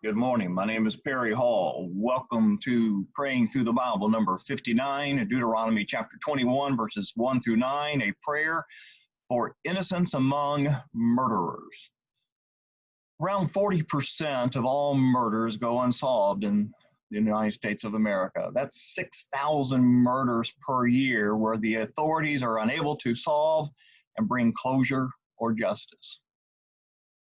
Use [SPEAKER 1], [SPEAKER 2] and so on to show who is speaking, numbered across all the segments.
[SPEAKER 1] Good morning. My name is Perry Hall. Welcome to Praying Through the Bible, number 59, Deuteronomy chapter 21, verses 1 through 9, a prayer for innocence among murderers. Around 40% of all murders go unsolved in the United States of America. That's 6,000 murders per year where the authorities are unable to solve and bring closure or justice.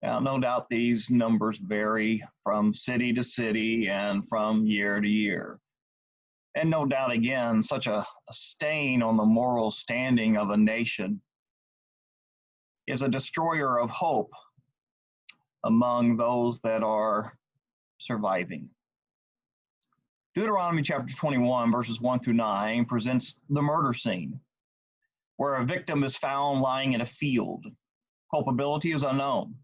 [SPEAKER 1] Now, no doubt these numbers vary from city to city and from year to year. And no doubt, again, such a stain on the moral standing of a nation is a destroyer of hope among those that are surviving. Deuteronomy chapter 21, verses 1 through 9, presents the murder scene, where a victim is found lying in a field. Culpability is unknown,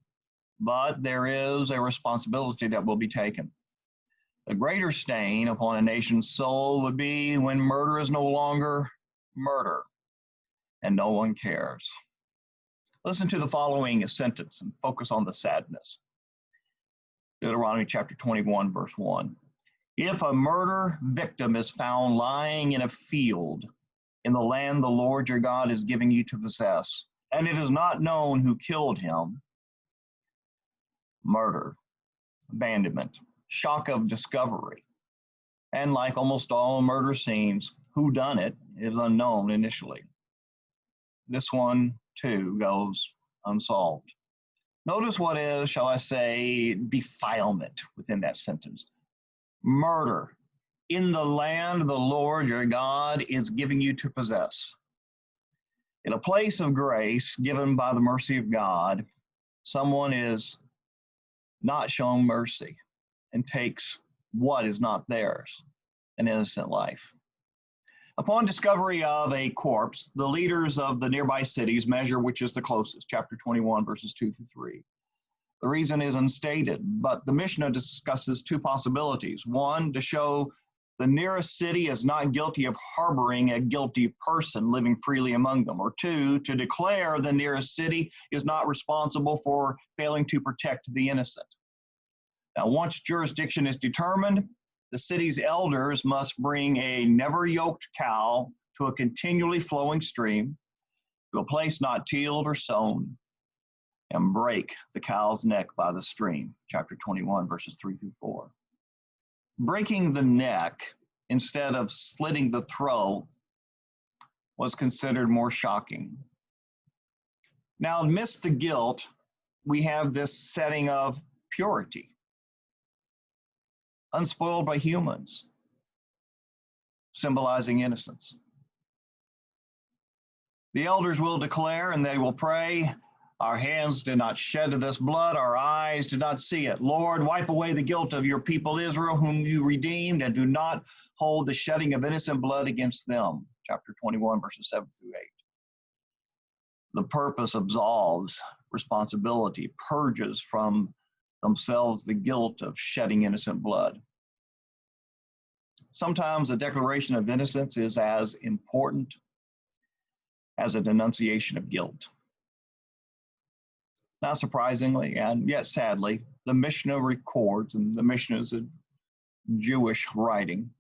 [SPEAKER 1] but there is a responsibility that will be taken. The greater stain upon a nation's soul would be when murder is no longer murder and no one cares. Listen to the following sentence and focus on the sadness. Deuteronomy chapter 21, verse 1. If a murder victim is found lying in a field in the land the Lord your God is giving you to possess, and it is not known who killed him, murder, abandonment, shock of discovery, and like almost all murder scenes, who done it is unknown initially. This one, too, goes unsolved. Notice what is, shall I say, defilement within that sentence. Murder in the land the Lord your God is giving you to possess. In a place of grace given by the mercy of God, someone is not shown mercy and takes what is not theirs, an innocent life. Upon discovery of a corpse, the leaders of the nearby cities measure which is the closest, chapter 21, verses 2 through 3. The reason is unstated, but the Mishnah discusses two possibilities. One, to show the nearest city is not guilty of harboring a guilty person living freely among them, or two, to declare the nearest city is not responsible for failing to protect the innocent. Now, once jurisdiction is determined, the city's elders must bring a never-yoked cow to a continually flowing stream, to a place not tilled or sown, and break the cow's neck by the stream, chapter 21, verses 3 through 4. Breaking the neck instead of slitting the throat was considered more shocking. Now, amidst the guilt, we have this setting of purity, unspoiled by humans, symbolizing innocence. The elders will declare and they will pray, our hands did not shed this blood, our eyes did not see it. Lord, wipe away the guilt of your people Israel, whom you redeemed, and do not hold the shedding of innocent blood against them. Chapter 21, verses 7 through 8. The purpose absolves responsibility, purges from themselves the guilt of shedding innocent blood. Sometimes a declaration of innocence is as important as a denunciation of guilt. Not surprisingly, and yet sadly, the Mishnah records, and the Mishnah is a Jewish writing,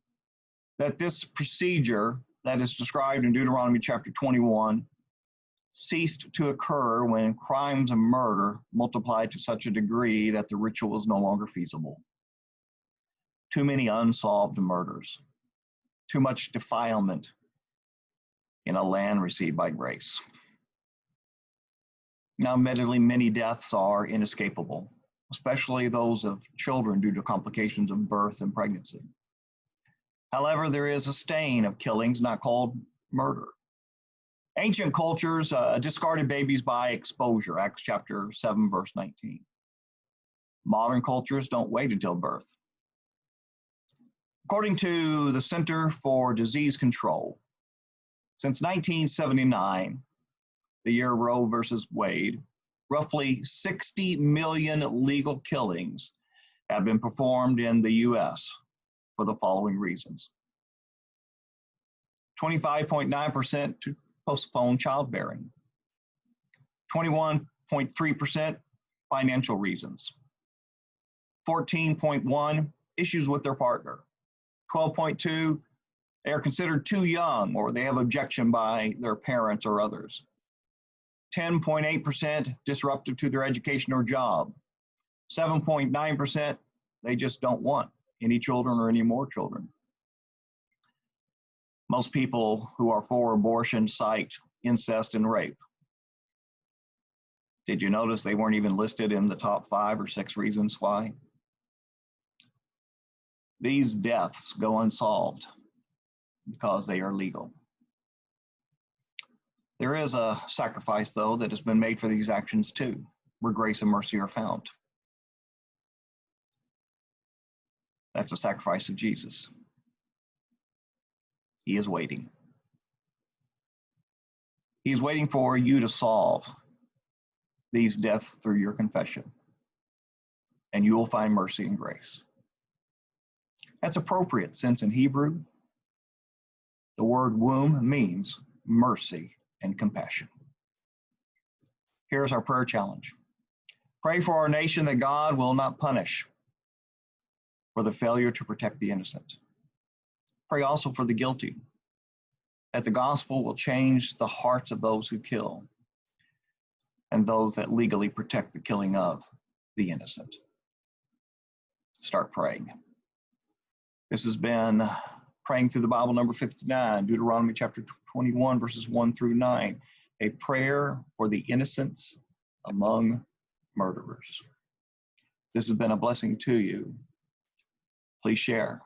[SPEAKER 1] that this procedure that is described in Deuteronomy chapter 21 ceased to occur when crimes of murder multiplied to such a degree that the ritual was no longer feasible. Too many unsolved murders, too much defilement in a land received by grace. Now, admittedly, many deaths are inescapable, especially those of children due to complications of birth and pregnancy. However, there is a stain of killings not called murder. Ancient cultures discarded babies by exposure, Acts chapter 7, verse 19. Modern cultures don't wait until birth. According to the Center for Disease Control, since 1979, the year Roe versus Wade, roughly 60 million legal killings have been performed in the U.S. for the following reasons. 25.9% to postpone childbearing, 21.3% financial reasons, 14.1, issues with their partner. 12.2, they are considered too young or they have objection by their parents or others. 10.8% disruptive to their education or job. 7.9%, they just don't want any children or any more children. Most people who are for abortion cite incest and rape. Did you notice they weren't even listed in the top 5 or 6 reasons why? These deaths go unsolved because they are legal. There is a sacrifice, though, that has been made for these actions too, where grace and mercy are found. That's the sacrifice of Jesus. He is waiting. He is waiting for you to solve these deaths through your confession, and you will find mercy and grace. That's appropriate, since in Hebrew, the word womb means mercy and compassion. Here's our prayer challenge. Pray for our nation that God will not punish for the failure to protect the innocent. Pray also for the guilty, that the gospel will change the hearts of those who kill and those that legally protect the killing of the innocent. Start praying. This has been Praying Through the Bible, number 59, Deuteronomy chapter 21, verses 1 through 9, a prayer for the innocents among murderers. This has been a blessing to you. Please share.